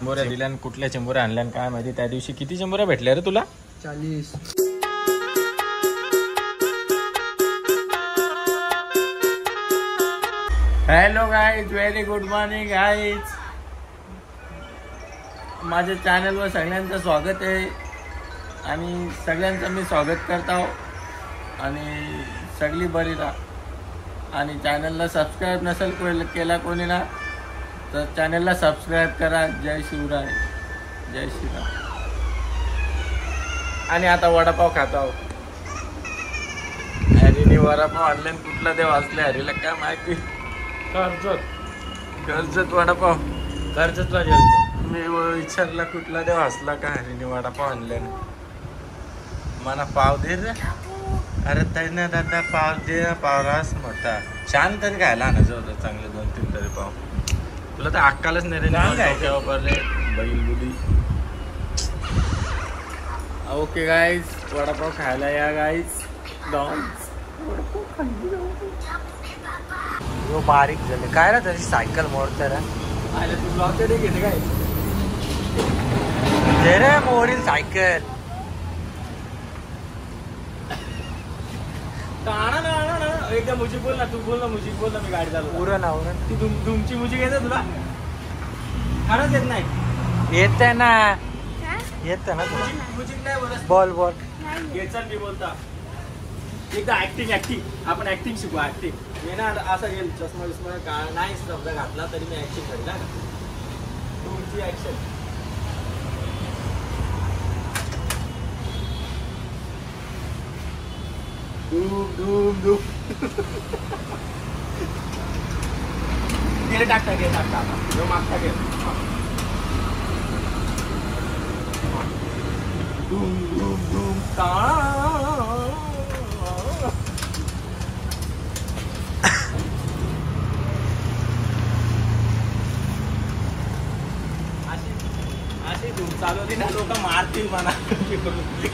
चिंबोऱ्या दिल्या आणि कुठल्या चिंबोऱ्या आणल्या काय माहिती. त्या दिवशी किती चिंबोऱ्या भेटल्या रे तुला? 40. Hello guys, very good morning guys. माझ्या चॅनलवर सगळ्यांचं स्वागत आहे आणि सगळ्यांचं मी स्वागत करतो आणि सगळी बरी राहा. आणि चॅनलला सबस्क्राईब नसेल केला कोणी ना तर चॅनलला सबस्क्राईब करा. जय शिवराय, जय श्रीराम. आणि आता वडापाव खातो आहोत. हरीने वडापाव आणल्यान कुठला देव असले हरीला काय माहिती. कर्जत वडापाव. कर्जतला गेलो मी, विचारला कुठला देव असला का हरीने वडापाव आणल्याने. मला पाव दे रे. अरे त्याने दादा पाव दे, पावरास मोठा छान तरी खायला आणायचं होतं चांगले 2-3 तरी पाव. तुला तर अक्कालच नाही रे बैल बुडी. ओके गाईज, वडापाव खायला या गाईज. बारीक झाले काय ना तरी सायकल मोडते रे. आले तू ब्लॉक तरी घेते काय दे रे मोडील सायकल. एकदा मुझी बोल ना, तू बोल ना मुझी बोल ना. मी गाडी चालू उरण आवरण ती तुमची मुझी घ्यायचं तुला खरंच येत नाही. येत ना, येत ना तुला. मुझी नाही बोलत. बोल बोल घ्यायचं मी बोलता. एकदा ऍक्टिंग आपण ऍक्टिंग शिकू. ऍक्टिंग मी ना असं गेल चष्मा विस्मा का नाही शब्द घातला तरी मी ऍक्टिंग करेल ना. तुमची ऍक्शन. गेले टाकता आता मागता गेल. अशी धूम चालवली ना लोक मारतील मला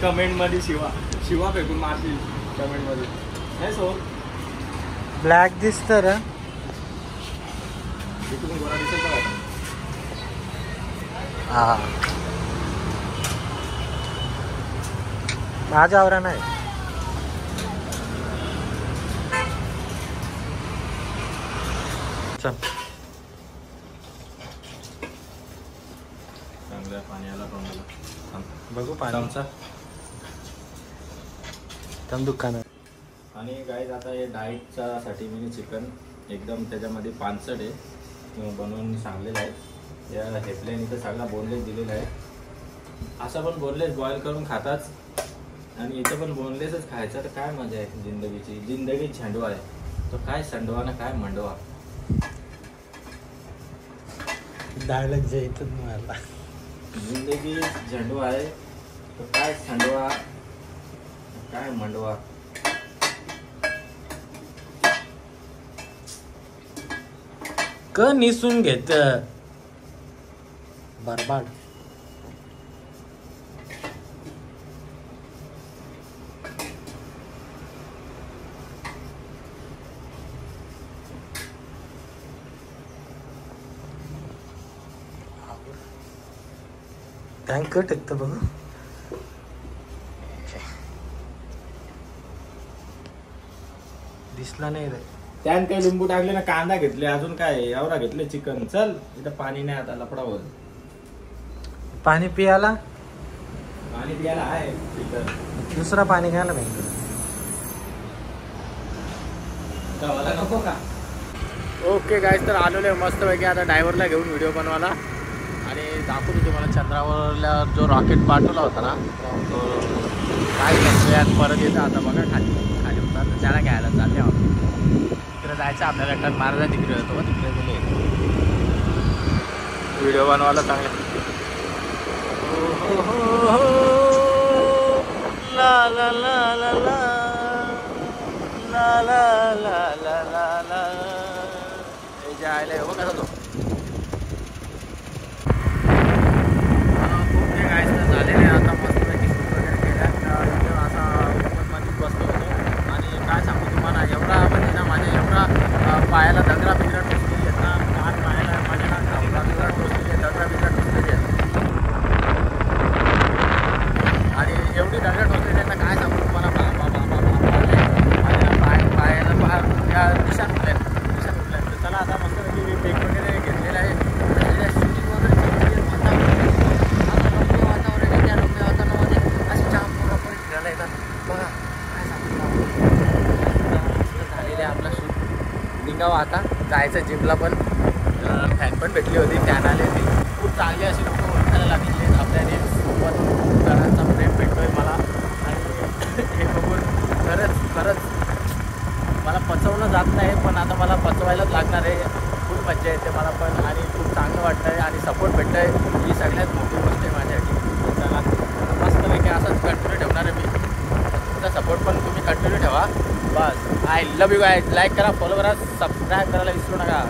कमेंट मध्ये. शिवा फेकून मारतील कमेंट मध्ये. नाही सो ब्लॅक दिसत रे. इकडून गोरा दिसेल का? हा माझ्या आवरा नाही. चल चांगल्या पाण्याला तोंडाला बघू पाणी. आमचा तम दुकानात. आणि गाईज आता हे डाएटच्या साठी मी चिकन एकदम त्याच्यामध्ये पानसट आहे बनवून सांगलेलं आहे. या हेपल्याने तर सगळा बोनलेस दिलेला आहे. असं पण बोनलेस बॉईल करून खाताच आणि इथं पण बोनलेसच खायचं. तर काय मजा आहे जिंदगीची. जिंदगी झंडवा आहे तो काय संडवा ना काय मंडवा. डायलॉग जे येतात मला. जिंदगी झंडवा आहे तो काय संडवा काय मंडवा. क निसून घेत बरबाड. टँकर टेकतं बघू. दिसला नाही रे. त्यान काही लिंबू टाकले ना, कांदा घेतले, अजून काय एवढा घेतले चिकन. चल इथं पाणी नाही आता लपडावर. पाणी पियाला पाणी प्यायला आहे चिकन. दुसरा पाणी घ्यायला पाहिजे. गावाला नको का? ओके गाईज, तर आलेलो आहे मस्तपैकी आता ड्रायव्हरला घेऊन व्हिडिओ बनवायला. आणि दाखवतो तुम्हाला चंद्रावरला जो रॉकेट पाठवला होता ना तो काय करतो परत येतं. आता बघा खाली होता त्याला घ्यायला चालले आहोत. तिकडे जायचं आपल्याला. टन मारायला तिकडे होतो तिकडे गेले व्हिडिओ बनवायला चांगला. ला ला ला ला ला ला ला ला ला ला ला. हे जे आले हो कसा तो झालेले. आता मस्तपैकी शूट वगैरे केल्या. असा मध्ये बसलो होतो आणि काय सांगू तुम्हाला एवढा म्हणजे ना माझ्या एवढा पायाला दगरा बिगरा टोचलेली आहेत ना. पायाला माझ्या ना बिगरा टोचलेली आहे. दगरा बिगरा टोचलेली आहेत. एवढी दगड होते त्यांना काय सांगू तुम्हाला. पायाला निशाण उठले. तर चला आता मस्तपैकी पेक वगैरे घेतलेलं आहे. शूटिंग वगैरे वातावरण आहे. त्या रम्य वातावरणामध्ये असे जाम पूर्णपणे फिरायला येतात. बघा काय सांगू झालेलं आहे आपला शूट. निघावं आता जायचं जिमला पण. फॅन पण भेटली होती, फॅन आली होती. खूप चांगली अशी लोक ओळखायला लागलेली आहेत आपल्याने. सोबत घरांचा प्रेम भेटतोय मला आणि हे बघून खरंच मला पचवणं जात नाही, पण आता मला पचवायलाच लागणार आहे. खूप मजा येते मला पण आणि खूप चांगलं वाटतं आहे आणि सपोर्ट भेटतं आहे. ही सगळ्यात मोठी गोष्ट आहे माझ्यासाठी. चला मस्तपैकी असंच कंटिन्यू ठेवणार आहे मी. तुमचा सपोर्ट पण तुम्ही कंटिन्यू ठेवा. बस I love you guys. Like करा, फॉलो करा, सबस्क्राईब करायला विसरू नका.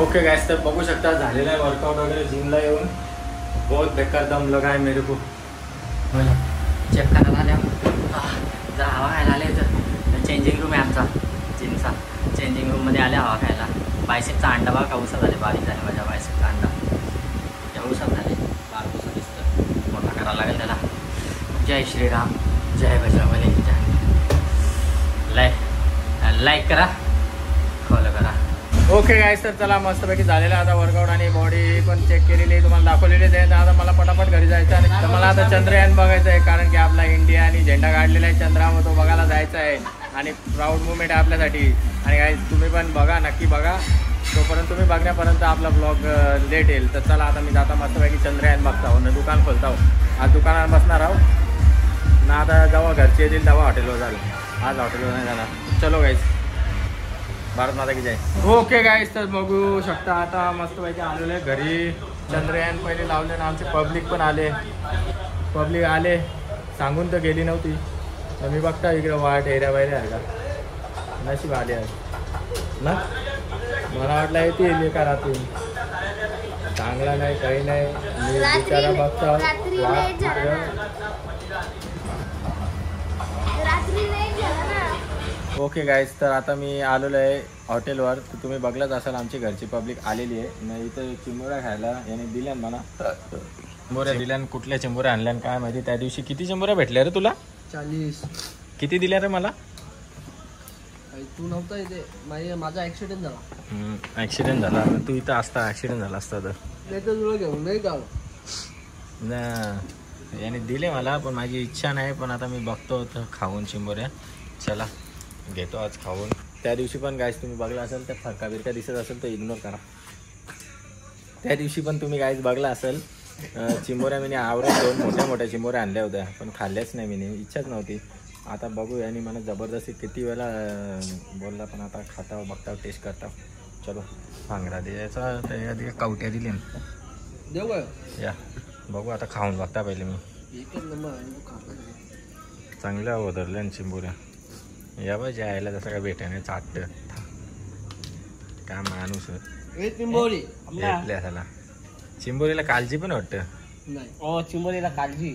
ओके गाइस, तर बघू शकता झालेला आहे वर्कआउट वगैरे जिमला येऊन. बहुत बेकार दम लगा है मेरे को. चेक करायला आल्या जर हवा खायला आले तर चेंजिंग रूम आहे आमचा जिमचा. चेंजिंग रूममध्ये आले हवा खायला. बायसेपचा अंडा बघा कौसा झाले, बारीक झाले माझ्या बायसेपचा अंडा. एवढंसं झाले, बारकोसं दिसतं. मोठा करायला लागेल त्याला. जय श्रीराम, जय बजरंगबली, जय. लाईक करा, फॉलो करा. ओके गाईस, तर चला मस्तपैकी झालेला आता वर्कआउट आणि बॉडी पण चेक केलेली आहे, तुम्हाला दाखवलेलीच आहे. तर आता मला पटापट घरी जायचं आहे आणि मला आता चंद्रयान बघायचं आहे, कारण की आपला इंडिया आणि झेंडा काढलेला आहे चंद्रावर, तो बघायला जायचा आहे आणि प्राऊड मुवमेंट आहे आपल्यासाठी. आणि गाईस तुम्ही पण बघा, नक्की बघा. तोपर्यंत तुम्ही बघण्यापर्यंत आपला ब्लॉग लेट येईल. तर चला आता मी जाता मस्तपैकी चंद्रयान बघता आहो, दुकान खोलता आहो. आज दुकानात बसणार आहो ना. आता जेव्हा घरचे येतील तेव्हा हॉटेलवर झालं. आज हॉटेलवर नाही जाणार. चलो गाईस, भारत माता की जय. ओके गाईस, तर बघू शकता आता मस्तपैकी आलेले आहे घरी. चंद्रयान पहिले लावले ना, आमचे पब्लिक पण आले. पब्लिक आले, सांगून तर गेली नव्हती. तर मी बघता इकडे वाट एरिया बाहेर आहे का, नशीब आले आहे ना. मला वाटलं येतील एका रात्री, चांगला नाही काही नाही. मी बिचारा बघता वाट ओके गाईज, तर आता मी आलेलो आहे हॉटेलवर. तर तुम्ही बघलाच असाल आमची घरची पब्लिक आलेली आहे. मी इथं चिंबोऱ्या खायला याने दिल्या मला. चिंबोऱ्या दिल्या, कुठल्या चिंबोऱ्या आणल्या काय माहिती. त्या दिवशी किती चिंबोऱ्या भेटल्या रे तुला? 40. किती दिल्या रे मला? तू नव्हता इथे, माझा ॲक्सिडेंट झाला. ॲक्सिडेंट झाला? तू इथं असता ॲक्सिडेंट झाला असता तर नाही तर तुला घेऊन नाही का ना. याने दिले मला, पण माझी इच्छा नाही. पण आता मी बघतो तर खाऊन चिंबोऱ्या. चला घेतो आज खाऊन. त्या दिवशी पण गाईज तुम्ही बघला असेल तर फरका बिरका दिसत असेल तर इग्नोर करा. त्या दिवशी पण तुम्ही गाईज बघला असेल चिंबोऱ्या मी आवडत 2 मोठ्या चिंबोऱ्या आणल्या होत्या, पण खाल्ल्याच नाही मी, इच्छाच नव्हती. आता बघू यांनी मला जबरदस्ती किती वेळा बोलला, पण आता खाता बघता टेस्ट करता. चलो भांगडा द्यायचा, त्या कवट्या दिली देऊ का या. बघू आता खाऊन बघता पहिले मी. चांगल्या उधरल्या चिंबोऱ्या या बा. जायला जसं काय भेटायला चाटतं काय माणूस भेटल्या त्याला. चिंबोरीला काळजी पण वाटतं नाही. ओ चिंबोरीला काळजी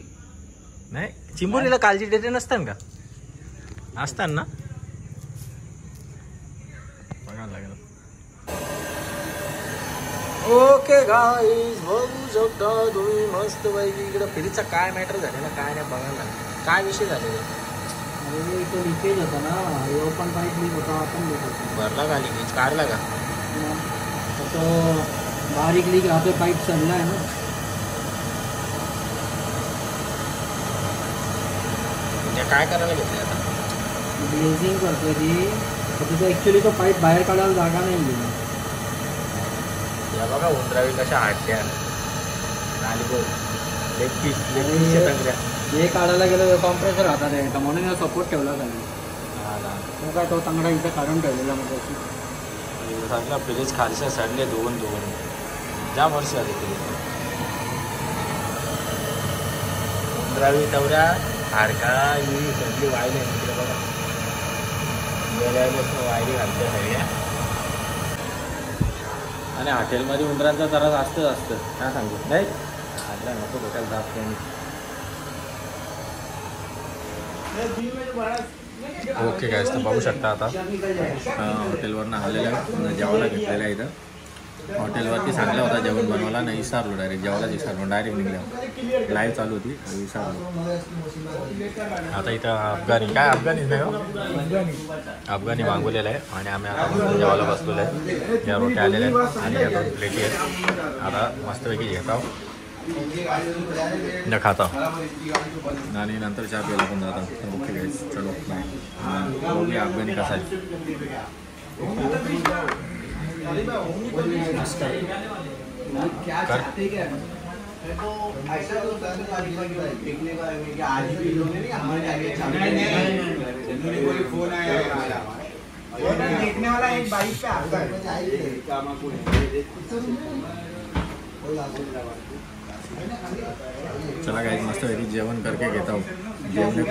नाही, चिंबोरीला काळजी देते नसतं का? असतात ना, बघायला लागेल. ओके गाईज, बघू शकता तुम्ही मस्त पैकी इकडं फ्रीजचा काय मॅटर झालेला काय नाही बघायला. काय विषय झालेला? तो लिकेज होता ना, ओपन पाईप लीक होता. आपण भरला का लिकेज? काढला का? तो बारीक लीक राहतो, पाईप चढला आहे ना. म्हणजे काय करायला घेतलं आता? ग्लेझिंग करतोय ती. तिथं ॲक्च्युली तो पाईप बाहेर काढायला जागा नाही गेली. या बघा उंदरावी कशा हाटल्या नाली बोल. लेग पीस हे काढायला गेलं कॉम्प्रेसर हातात आहे, म्हणून याला सपोर्ट ठेवला झाला. मग काय तो चांगला इथं काढून ठेवलेला. मग सगळा फ्रीज खालच्या सडले दोन ज्या वर्ष आले फ्रीज. उंदरावी तेवढ्या हाडका ही सगळी वायली तिकडे बघा. गेल्यापासून वायली घालते सगळ्या. आणि हॉटेलमध्ये उंदरांचा त्रास असतं काय सांगू नाही. आजला नको डोक्याला जात नाही. ओके गाईस, तर बघू शकता आता हॉटेलवरनं आलेलं आहे, जेवायला घेतलेलं आहे इथं. हॉटेलवरती सांगला होता जेवण बनवायला, नाही विसरलो, डायरेक्ट जेवायलाच विसरलो, डायरेक्ट निघलो. लाईव्ह चालू होती विसरलो. आता इथं अफगाणी काय अफगाणीच नाही हो, अफगाणी मागवलेलं आहे आणि आम्ही आता जेवायला बसलेलो आहे. या रोट्या आलेल्या आहेत आणि या 2 प्लेटी आहेत. आता मस्तपैकी घेत आहोत न खाता आणि नंतर चहा प्यायला पण जातात. ओके गाईस, चलो बघूया अफगाणी कसा आहे. देखने वाला एक बाइक पे आता है. चला गाईस, मस्तपैकी जेवण करके घेत आहोत. जेवण